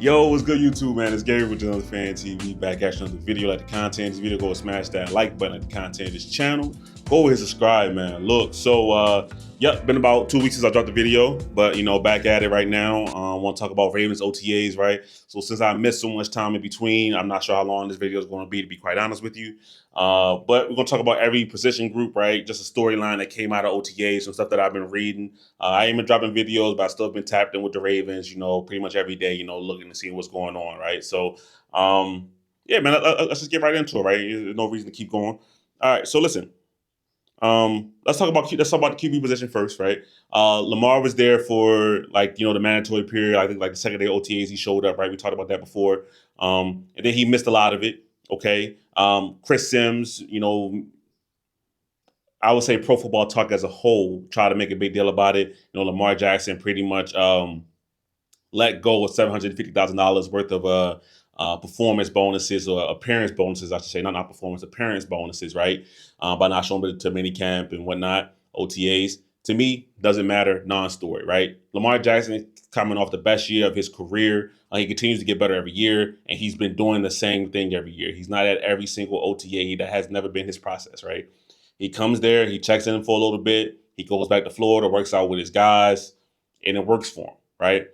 Yo, what's good, YouTube, man? It's Gary with another Fan TV back at you on the video. Like the content of this video, go smash that like button. Like the content of this channel, go and subscribe, man. Look, yep, been about 2 weeks since I dropped the video, but back at it right now. I want to talk about Ravens OTAs, right? So since I missed so much time in between, I'm not sure how long this video is going to be quite honest with you. But we're gonna talk about every position group, right? Just a storyline that came out of OTAs, some stuff that I've been reading. I ain't been dropping videos, but I still been tapped in with the Ravens, pretty much every day, looking to see what's going on, right? So, yeah, man, let's just get right into it, right? There's no reason to keep going. All right, so listen, let's talk about the QB position first, right? Lamar was there for the mandatory period. I think like the second day OTAs he showed up, right? We talked about that before, and then he missed a lot of it. Okay, Chris Sims, I would say Pro Football Talk as a whole try to make a big deal about it. Lamar Jackson pretty much let go of $750,000 worth of performance bonuses or appearance bonuses, I should say, not performance, appearance bonuses, right? By not showing up to minicamp and whatnot, OTAs. To me, doesn't matter, non-story, right? Lamar Jackson coming off the best year of his career. He continues to get better every year, and he's been doing the same thing every year. He's not at every single OTA. That has never been his process, right? He comes there, he checks in for a little bit, he goes back to Florida, works out with his guys, and it works for him, right?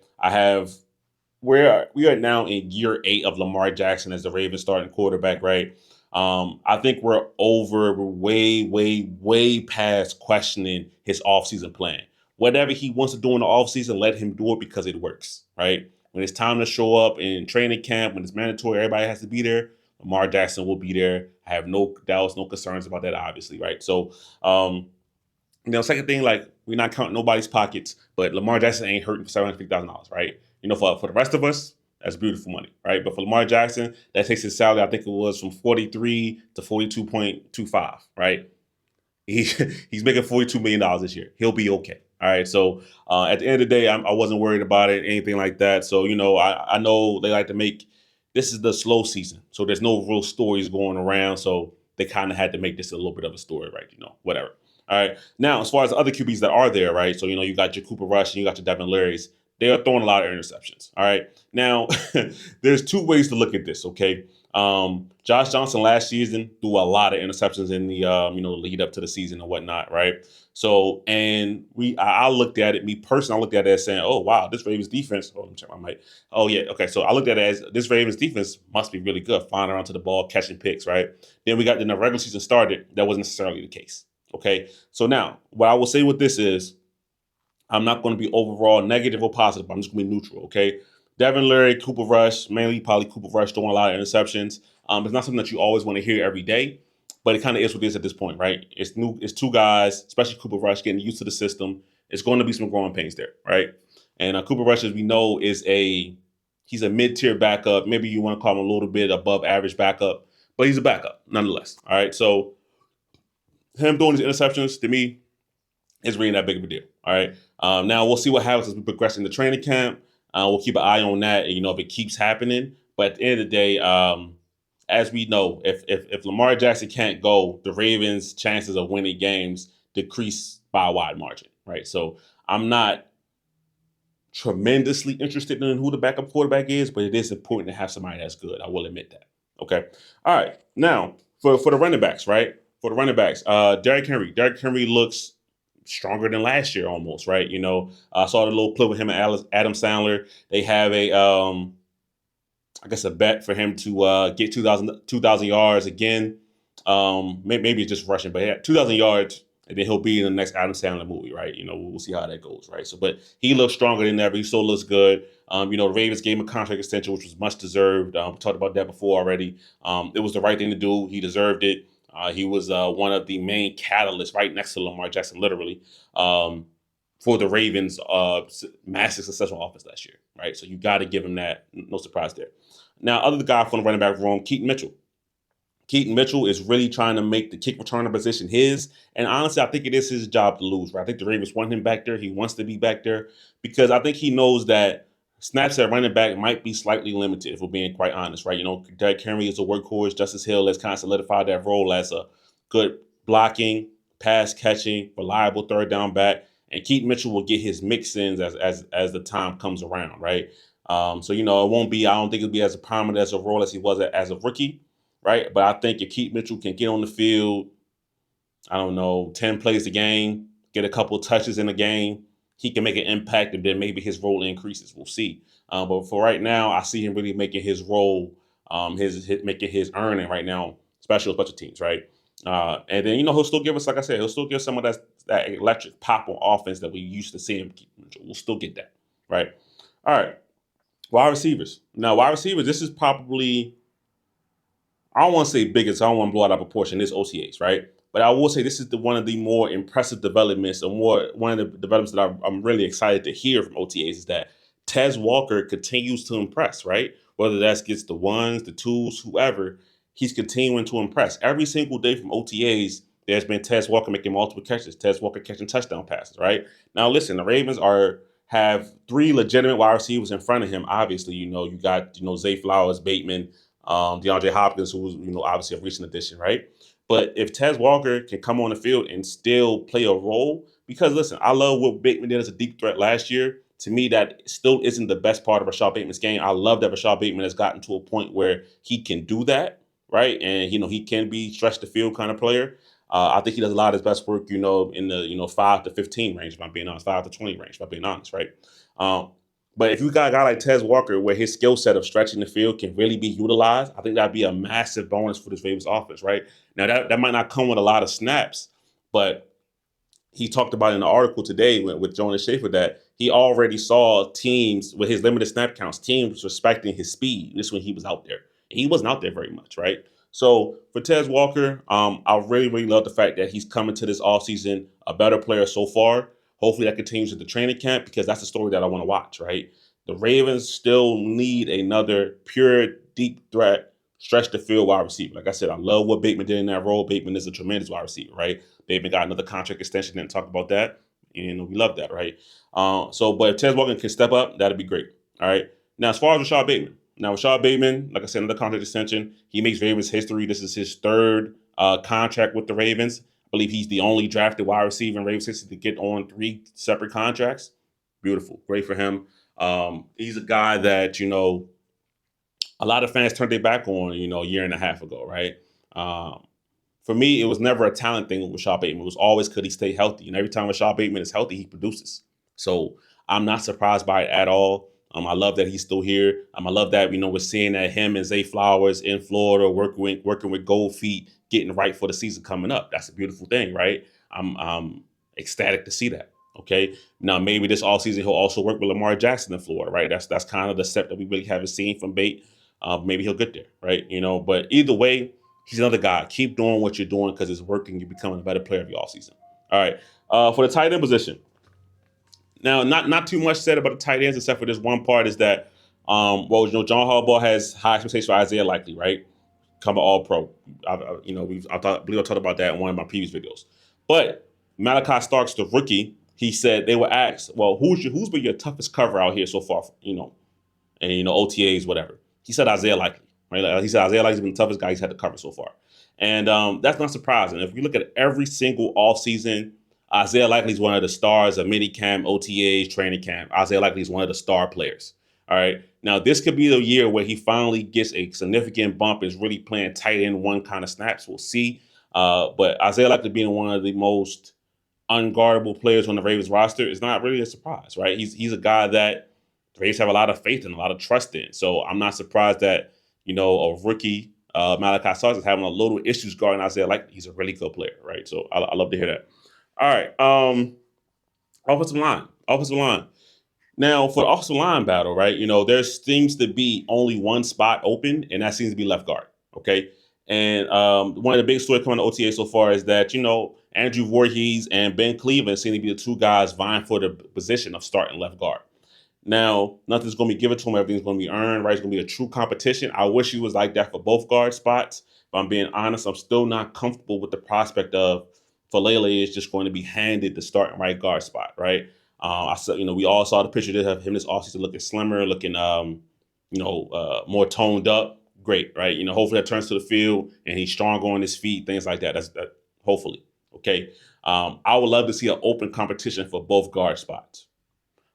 We are now in year 8 of Lamar Jackson as the Ravens starting quarterback, right? I think we're way past questioning his offseason plan. Whatever he wants to do in the offseason, let him do it because it works, right? When it's time to show up in training camp, when it's mandatory, everybody has to be there. Lamar Jackson will be there. I have no doubts, no concerns about that, obviously, right? So, second thing, like we're not counting nobody's pockets, but Lamar Jackson ain't hurting for $750,000, right? For the rest of us, that's beautiful money, right? But for Lamar Jackson, that takes his salary. I think it was from 43 to 42.25, right? He's making $42 million this year. He'll be okay. All right. So at the end of the day, I wasn't worried about it, anything like that. So I know they like to make this is the slow season, so there's no real stories going around. So they kind of had to make this a little bit of a story, right? Whatever. All right. Now, as far as the other QBs that are there, right? So you got your Cooper Rush and you got your Devin Larry's. They are throwing a lot of interceptions. All right. Now, there's two ways to look at this. Okay. Josh Johnson last season threw a lot of interceptions in the lead up to the season and whatnot, right? So, and I looked at it, me personally, I looked at it as saying, oh wow, this Ravens defense. Oh, let me check my mic. Oh yeah, okay. So I looked at it as this Ravens defense must be really good, flying around to the ball, catching picks, right? Then the regular season started, that wasn't necessarily the case. Okay. So now, what I will say with this is, I'm not going to be overall negative or positive. I'm just going to be neutral. Okay. Devin Leary, Cooper Rush, mainly probably Cooper Rush throwing a lot of interceptions. It's not something that you always want to hear every day, but it kind of is what it is at this point, right? It's new. It's two guys, especially Cooper Rush, getting used to the system. It's going to be some growing pains there, right? And Cooper Rush, as we know, he's a mid-tier backup. Maybe you want to call him a little bit above average backup, but he's a backup nonetheless. All right, so him doing his interceptions to me is really not big of a deal. All right, now we'll see what happens as we progress in the training camp. We'll keep an eye on that, and if it keeps happening. But at the end of the day, as we know, if Lamar Jackson can't go, the Ravens' chances of winning games decrease by a wide margin, right? So I'm not tremendously interested in who the backup quarterback is, but it is important to have somebody that's good. I will admit that. Okay. All right. Now for the running backs, right? For the running backs, Derrick Henry. Derrick Henry looks stronger than last year almost, right? I saw the little clip with him and Adam Sandler. They have a bet for him to get 2,000 yards again. Maybe it's just rushing, but yeah, 2,000 yards, and then he'll be in the next Adam Sandler movie, right? We'll see how that goes, right? So, but he looks stronger than ever. He still looks good. The Ravens gave him a contract extension, which was much deserved. We talked about that before already. It was the right thing to do. He deserved it. He was one of the main catalysts right next to Lamar Jackson, literally, for the Ravens' massive successful offense last year, right? So you got to give him that. No surprise there. Now, other guy from the running back room, Keaton Mitchell. Keaton Mitchell is really trying to make the kick returner position his. And honestly, I think it is his job to lose, right? I think the Ravens want him back there. He wants to be back there because I think he knows that snaps at running back might be slightly limited, if we're being quite honest, right? Derrick Henry is a workhorse. Justice Hill has kind of solidified that role as a good blocking, pass catching, reliable third down back. And Keaton Mitchell will get his mix-ins as the time comes around, right? So it won't be. I don't think it'll be as prominent as a role as he was as a rookie, right? But I think if Keith Mitchell can get on the field, I don't know, 10 plays a game, get a couple touches in a game, he can make an impact, and then maybe his role increases. We'll see. But for right now, I see him really making his role, making his earning right now, special teams, right? And then he'll still give us, like I said, he'll still give some of that electric pop on offense that we used to see him. We'll still get that, right? All right, wide receivers. Now, wide receivers, this is probably, I don't want to say biggest. I don't want to blow it out of proportion. This OTAs, right? But I will say this is one of the more impressive developments, and one of the developments that I'm really excited to hear from OTAs is that Tez Walker continues to impress, right? Whether that's gets the ones, the twos, whoever, he's continuing to impress. Every single day from OTAs, there's been Tez Walker making multiple catches, Tez Walker catching touchdown passes, right? Now, listen, the Ravens have three legitimate wide receivers in front of him. Obviously, you got Zay Flowers, Bateman, DeAndre Hopkins, who's obviously a recent addition, right? But if Tez Walker can come on the field and still play a role, because listen, I love what Bateman did as a deep threat last year. To me, that still isn't the best part of Rashad Bateman's game. I love that Rashad Bateman has gotten to a point where he can do that, right? And he can be stretch the field kind of player. I think he does a lot of his best work, in the 5 to 15 range. If I'm being honest, 5 to 20 range. If I'm being honest, right? Um, but if you got a guy like Tez Walker, where his skill set of stretching the field can really be utilized, I think that'd be a massive bonus for this Ravens offense, right? Now that might not come with a lot of snaps, but he talked about in the article today with Jonas Schaefer that he already saw teams with his limited snap counts, teams respecting his speed. This when he was out there. And he wasn't out there very much, right? So for Tez Walker, I really, really love the fact that he's coming to this offseason a better player so far. Hopefully that continues at the training camp because that's the story that I want to watch, right? The Ravens still need another pure deep threat stretch the field wide receiver. Like I said, I love what Bateman did in that role. Bateman is a tremendous wide receiver, right? Bateman got another contract extension. Didn't talk about that. And we love that, right? But if Tez Walker can step up, that'd be great. All right. Now, as far as Rashad Bateman, like I said, another contract extension. He makes Ravens history. This is his third contract with the Ravens. I believe he's the only drafted wide receiver in Ravens history to get on 3 separate contracts. Beautiful. Great for him. He's a guy that, a lot of fans turned their back on, a year and a half ago, right? For me, it was never a talent thing with Rashad Bateman. It was always could he stay healthy. And every time Rashad Bateman is healthy, he produces. So I'm not surprised by it at all. I love that he's still here. I love that we're seeing that him and Zay Flowers in Florida working with Gold Feet, getting right for the season coming up. That's a beautiful thing, right? I'm ecstatic to see that. Okay. Now maybe this offseason he'll also work with Lamar Jackson in Florida, right? That's kind of the step that we really haven't seen from Bate. Maybe he'll get there, right? But either way, he's another guy. Keep doing what you're doing because it's working. You're becoming a better player of your offseason. All right. For the tight end position. Now, not too much said about the tight ends, except for this one part is that, John Harbaugh has high expectations for Isaiah Likely, right? Come All Pro. I believe I talked about that in one of my previous videos. But Malachi Starks, the rookie, he said they were asked, well, who's been your toughest cover out here so far? And OTAs, whatever. He said Isaiah Likely, right? He said Isaiah Likely's been the toughest guy he's had to cover so far, and that's not surprising. If you look at every single offseason, Isaiah Likely is one of the stars of minicamp, OTAs, training camp. Isaiah Likely is one of the star players. All right. Now this could be the year where he finally gets a significant bump and is really playing tight end one kind of snaps. We'll see. But Isaiah Likely being one of the most unguardable players on the Ravens roster is not really a surprise, right? He's a guy that the Ravens have a lot of faith and a lot of trust in. So I'm not surprised that a rookie Malachi Starks is having a little issues guarding Isaiah Likely. He's a really good player, right? So I love to hear that. All right, offensive line. Now for the offensive line battle, right? There seems to be only one spot open, and that seems to be left guard. Okay. And one of the big stories coming to OTA so far is that, Andrew Voorhees and Ben Cleveland seem to be the two guys vying for the position of starting left guard. Now, nothing's going to be given to him. Everything's going to be earned, right? It's going to be a true competition. I wish he was like that for both guard spots. But I'm being honest, I'm still not comfortable with the prospect of Falele is just going to be handed the starting right guard spot, right? I saw, we all saw the picture of him this offseason looking slimmer, looking, more toned up. Great, right? Hopefully that turns to the field and he's stronger on his feet, things like that. That's that. Hopefully, okay. I would love to see an open competition for both guard spots.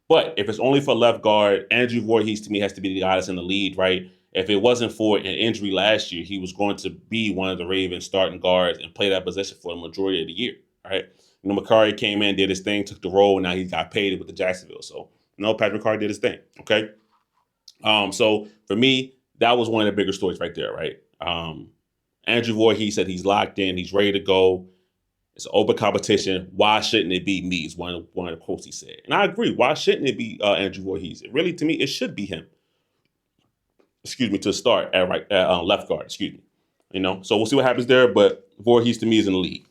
But if it's only for left guard, Andrew Voorhees to me has to be the guy that's in the lead, right? If it wasn't for an injury last year, he was going to be one of the Ravens starting guards and play that position for the majority of the year, right? Macari came in, did his thing, took the role, and now he got paid with the Jacksonville. So, Patrick Macari did his thing, okay? So for me, that was one of the bigger stories right there, right? Andrew Voorhees said he's locked in, he's ready to go. It's an open competition. Why shouldn't it be me? Is one of the quotes he said, and I agree. Why shouldn't it be Andrew Voorhees? It really, to me, it should be him. Excuse me, to start at left guard. Excuse me. So we'll see what happens there. But Voorhees to me is in the lead.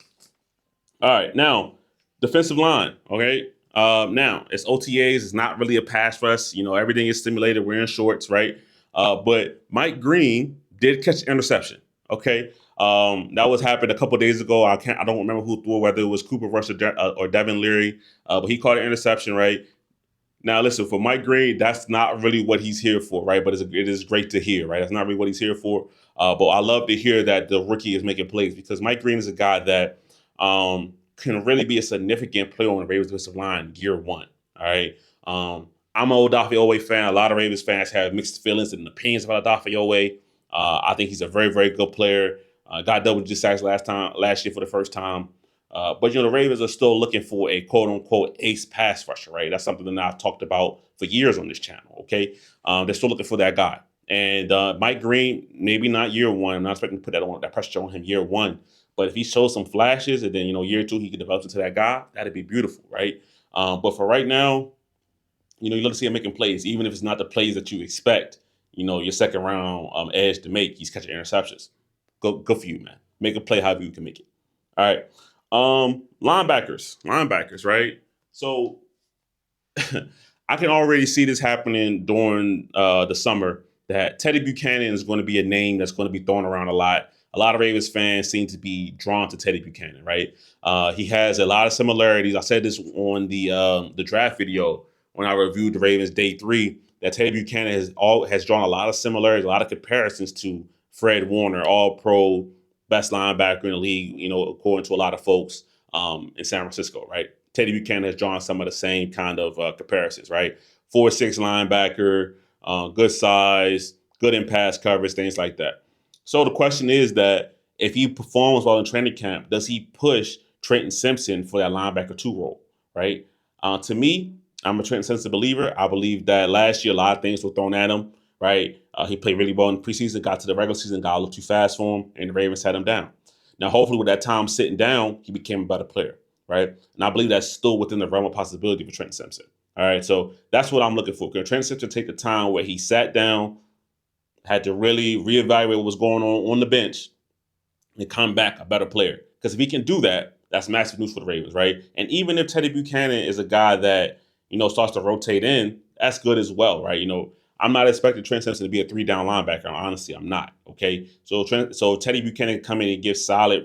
All right, now defensive line. Okay, now it's OTAs. It's not really a pass rush. Everything is simulated. We're in shorts, right? But Mike Green did catch an interception. Okay, that was happened a couple days ago. I don't remember who threw it, whether it was Cooper Rush or Devin Leary, but he caught an interception, right? Now, listen, for Mike Green, that's not really what he's here for, right? But it is great to hear, right? That's not really what he's here for. But I love to hear that the rookie is making plays because Mike Green is a guy that can really be a significant player on the Ravens defensive line year one, all right? I'm an Odafe Owe fan. A lot of Ravens fans have mixed feelings and opinions about Odafe Owe. I think he's a very, very good player. Got double digit sacks last year for the first time. But the Ravens are still looking for a quote unquote ace pass rusher, right? That's something that I've talked about for years on this channel. Okay, they're still looking for that guy. And Mike Green, maybe not year one. I'm not expecting to put that pressure on him year one. But if he shows some flashes, and then year two he can develop into that guy, that'd be beautiful, right? But for right now, you love to see him making plays, even if it's not the plays that you expect. Your second round edge to make. He's catching interceptions. Good for you, man. Make a play however you can make it. All right. Linebackers, right? So I can already see this happening during the summer that Teddy Buchanan is going to be a name that's going to be thrown around a lot. A lot of Ravens fans seem to be drawn to Teddy Buchanan, right? He has a lot of similarities. I said this on the draft video when I reviewed the Ravens day 3 that Teddy Buchanan has drawn a lot of similarities, a lot of comparisons to Fred Warner, all pro, best linebacker in the league, according to a lot of folks in San Francisco, right? Teddy Buchanan has drawn some of the same kind of comparisons, right? 4'6" linebacker, good size, good in pass coverage, things like that. So the question is that if he performs well in training camp, does he push Trenton Simpson for that linebacker 2 role, right? To me, I'm a Trenton Simpson believer. I believe that last year a lot of things were thrown at him, right? He played really well in the preseason, got to the regular season, got a little too fast for him, and the Ravens had him down. Now, hopefully, with that time sitting down, he became a better player, right? And I believe that's still within the realm of possibility for Trenton Simpson. All right, so that's what I'm looking for. Can Trenton Simpson take the time where he sat down, had to really reevaluate what was going on the bench, and come back a better player? Because if he can do that, that's massive news for the Ravens, right? And even if Teddy Buchanan is a guy that starts to rotate in, that's good as well, right? I'm not expecting Trent Simpson to be a 3-down linebacker. Honestly, I'm not. Okay, so Teddy Buchanan come in and give solid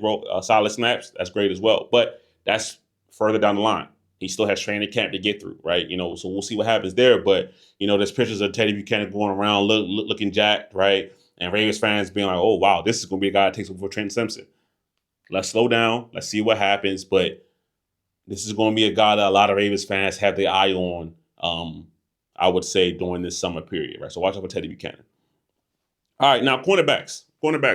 snaps. That's great as well. But that's further down the line. He still has training camp to get through, right? So we'll see what happens there. But there's pictures of Teddy Buchanan going around looking jacked, right? And Ravens fans being like, "Oh wow, this is going to be a guy that takes over for Trent Simpson." Let's slow down. Let's see what happens. But this is going to be a guy that a lot of Ravens fans have their eye on. I would say during this summer period, right? So watch out for Teddy Buchanan. All right, now cornerbacks,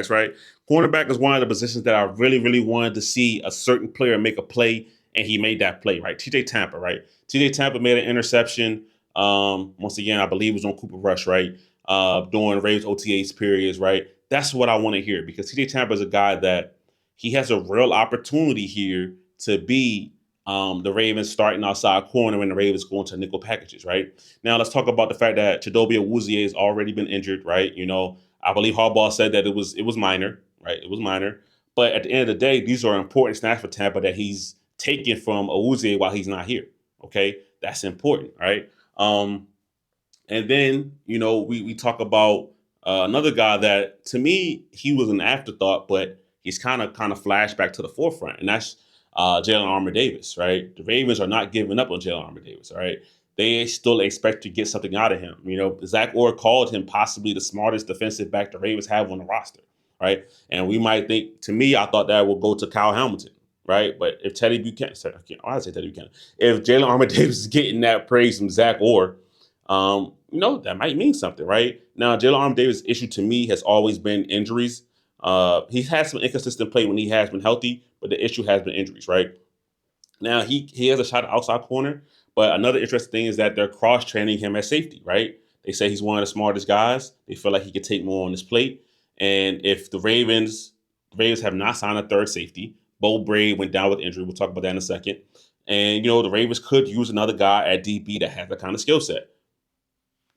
right? Cornerback is one of the positions that I really, really wanted to see a certain player make a play, and he made that play, right? TJ Tampa, right? TJ Tampa made an interception. Once again, I believe it was on Cooper Rush, right? During Ravens OTAs periods, right? That's what I want to hear because TJ Tampa is a guy that he has a real opportunity here to be the Ravens starting outside corner when the Ravens go into nickel packages, right? Now let's talk about the fact that Chidobe Awuzie has already been injured, right? I believe Harbaugh said that it was minor, right? It was minor. But at the end of the day, these are important snaps for Tampa that he's taken from Awuzie while he's not here. Okay, that's important, right? And then we talk about another guy that to me he was an afterthought, but he's kind of flashed back to the forefront, and that's Jalen Armour-Davis, right? The Ravens are not giving up on Jalen Armour-Davis, all right? They still expect to get something out of him. Zach Orr called him possibly the smartest defensive back the Ravens have on the roster, right? And we might think, to me, I thought that would go to Kyle Hamilton, right? But if Teddy Buchanan, sorry, I say Teddy Buchanan, if Jalen Armour Davis is getting that praise from Zach Orr, that might mean something, right? Now, Jalen Armour Davis' issue to me has always been injuries. He's had some inconsistent play when he has been healthy, but the issue has been injuries, right? Now he has a shot at outside corner, but another interesting thing is that they're cross training him at safety, right? They say he's one of the smartest guys. They feel like he could take more on his plate. And if the Ravens have not signed a third safety, Bo Braid went down with injury. We'll talk about that in a second. And the Ravens could use another guy at DB that has that kind of skill set.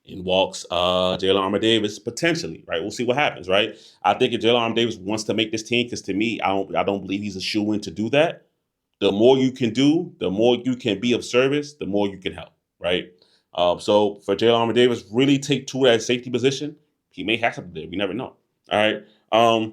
In walks Jalen Armour Davis potentially, right? We'll see what happens, right? I think if Jalen Armour Davis wants to make this team, because to me, I don't believe he's a shoe in to do that. The more you can do, the more you can be of service, the more you can help, right? So for Jalen Armour Davis, really take to that safety position. He may have something there. We never know. All right. And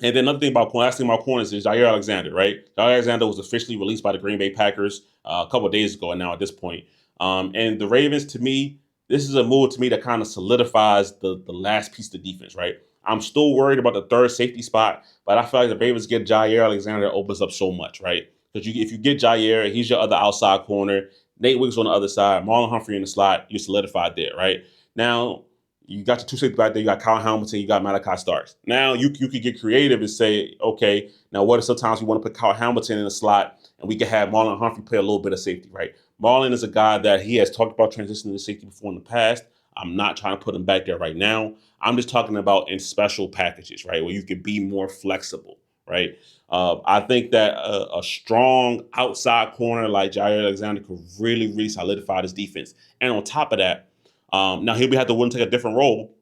then another thing about last thing about corners is Jair Alexander, right? Jair Alexander was officially released by the Green Bay Packers a couple of days ago, and now at this point, and the Ravens, to me, this is a move to me that kind of solidifies the last piece of the defense, right? I'm still worried about the third safety spot, but I feel like the Ravens get Jair Alexander, it opens up so much, right? Because if you get Jair, he's your other outside corner. Nate Wiggs on the other side, Marlon Humphrey in the slot, you're solidified there, right? Now, you got your two safety back there. You got Kyle Hamilton. You got Malachi Starks. Now you could get creative and say, okay, now what if sometimes we want to put Kyle Hamilton in the slot and we can have Marlon Humphrey play a little bit of safety, right? Marlon is a guy that he has talked about transitioning to safety before in the past. I'm not trying to put him back there right now. I'm just talking about in special packages, right, where you could be more flexible, right? I think that a strong outside corner like Jair Alexander could really, really solidify this defense. And on top of that, now he'll have to willing to take a different role.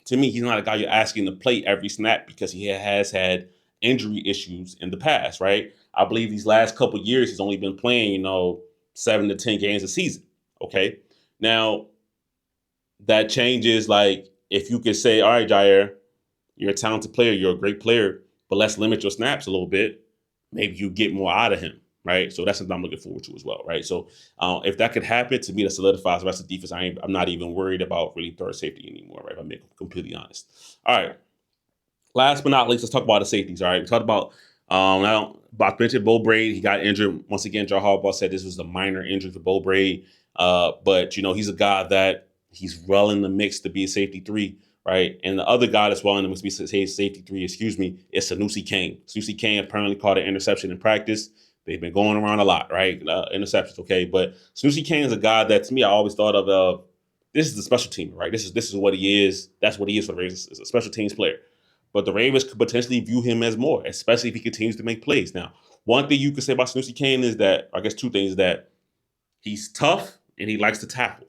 To me, he's not a guy you're asking to play every snap because he has had injury issues in the past, right? I believe these last couple years he's only been playing, 7 to 10 games a season. Okay, now that changes. Like if you could say, all right, Jair, you're a talented player, you're a great player, but let's limit your snaps a little bit. Maybe you get more out of him, right? So that's something I'm looking forward to as well, right? So if that could happen, to me, that solidifies the rest of the defense. I'm not even worried about really third safety anymore, right? If I'm being completely honest. All right. Last but not least, let's talk about the safeties. All right, we talked now about mentioned Bo Braid. He got injured once again. Joe Harbaugh said this was a minor injury for Bo Braid, but he's a guy that he's well in the mix to be a safety three, right? And the other guy that's well in the mix to be safety three, excuse me, is Sanusi Kane. Sanusi Kane apparently caught an interception in practice. They've been going around a lot, right? Interceptions, okay, but Sanusi Kane is a guy that to me I always thought of. This is the special team, right? This is what he is. That's what he is for the Ravens. Is a special teams player. But the Ravens could potentially view him as more, especially if he continues to make plays. Now, one thing you could say about Sanusi Kane is that, I guess two things, that he's tough and he likes to tackle.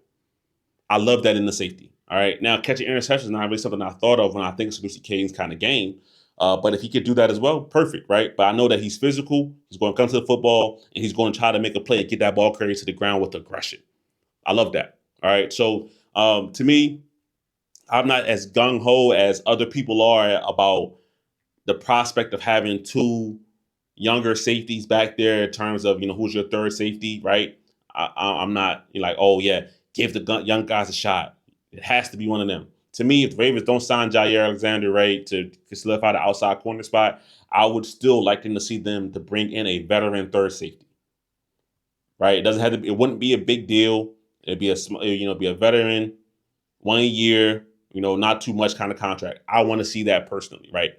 I love that in the safety. All right. Now, catching interceptions is not really something I thought of when I think of Sanusi Kane's kind of game. But if he could do that as well, perfect, right? But I know that he's physical. He's going to come to the football and he's going to try to make a play and get that ball carried to the ground with aggression. I love that. All right. So to me, I'm not as gung ho as other people are about the prospect of having two younger safeties back there in terms of who's your third safety, right? I'm not like, oh yeah, give the young guys a shot. It has to be one of them. To me, if the Ravens don't sign Jair Alexander, right, to solidify the outside corner spot, I would still like them to see them to bring in a veteran third safety, right? It doesn't have to be. It wouldn't be a big deal. It'd be be a veteran, 1 year, not too much kind of contract. I want to see that personally, right?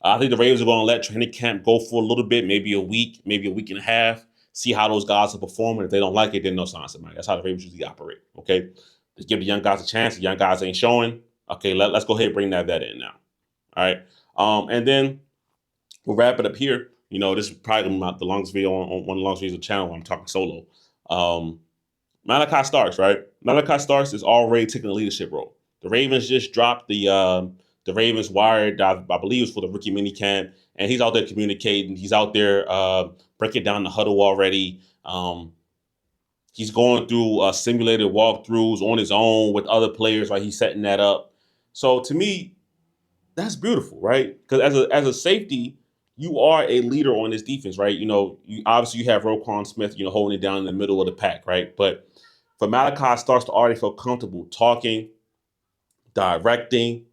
I think the Ravens are going to let training camp go for a little bit, maybe a week, maybe a week and a half, see how those guys are performing. If they don't like it, then they'll sign somebody. That's how the Ravens usually operate, okay? Just give the young guys a chance. The young guys ain't showing. Okay, let's go ahead and bring that in now, all right? And then we'll wrap it up here. This is probably the longest video on one of the longest videos of the channel when I'm talking solo. Malachi Starks, right? Malachi Starks is already taking a leadership role. The Ravens just dropped the Ravens Wired, I believe it was for the rookie minicamp, and he's out there communicating. He's out there breaking down the huddle already. He's going through simulated walkthroughs on his own with other players, right? He's setting that up. So to me, that's beautiful, right? Because as a safety, you are a leader on this defense, right? You obviously you have Roquan Smith, holding it down in the middle of the pack, right? But for Malachi Starks to already feel comfortable talking, directing,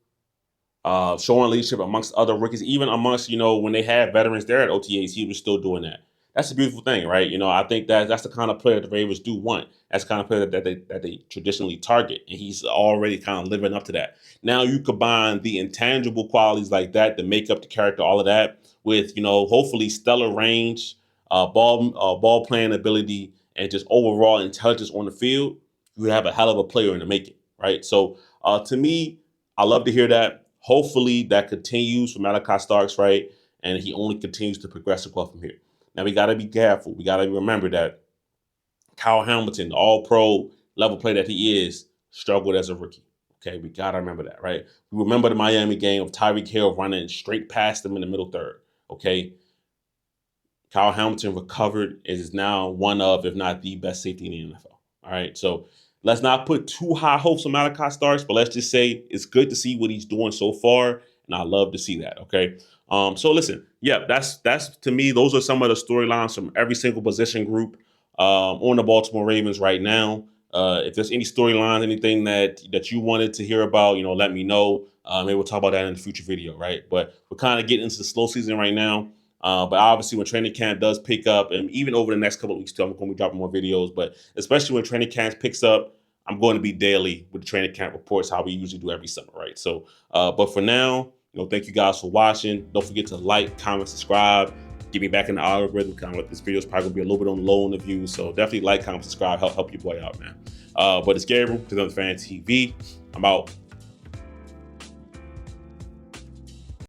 showing leadership amongst other rookies, even amongst, when they had veterans there at OTAs, he was still doing that. That's a beautiful thing, right? I think that's the kind of player the Ravens do want. That's the kind of player that they traditionally target, and he's already kind of living up to that. Now you combine the intangible qualities like that, the makeup, the character, all of that, with hopefully stellar range, ball playing ability, and just overall intelligence on the field. You have a hell of a player in the making, right? So to me, I love to hear that. Hopefully that continues for Malachi Starks, right? And he only continues to progress across from here. Now we got to be careful. We got to remember that Kyle Hamilton, the all-pro level player that he is, struggled as a rookie. Okay, we got to remember that, right? We remember the Miami game of Tyreek Hill running straight past him in the middle third. Okay, Kyle Hamilton recovered, is now one of, if not the best safety in the NFL. All right, so let's not put too high hopes on Malachi Starks, but let's just say it's good to see what he's doing so far, and I love to see that. Okay, so listen, yeah, that's to me. Those are some of the storylines from every single position group on the Baltimore Ravens right now. If there's any storylines, anything that you wanted to hear about, let me know. Maybe we'll talk about that in a future video, right? But we're kind of getting into the slow season right now. But obviously, when training camp does pick up, and even over the next couple of weeks, too, I'm going to be dropping more videos. But especially when training camp picks up, I'm going to be daily with the training camp reports, how we usually do every summer, right? So, but for now, thank you guys for watching. Don't forget to like, comment, subscribe. Get me back in the algorithm. Kind of this video is probably going to be a little bit on the low in the views. So definitely like, comment, subscribe, help your boy out, man. But it's Gabriel, Another Fan TV. I'm out.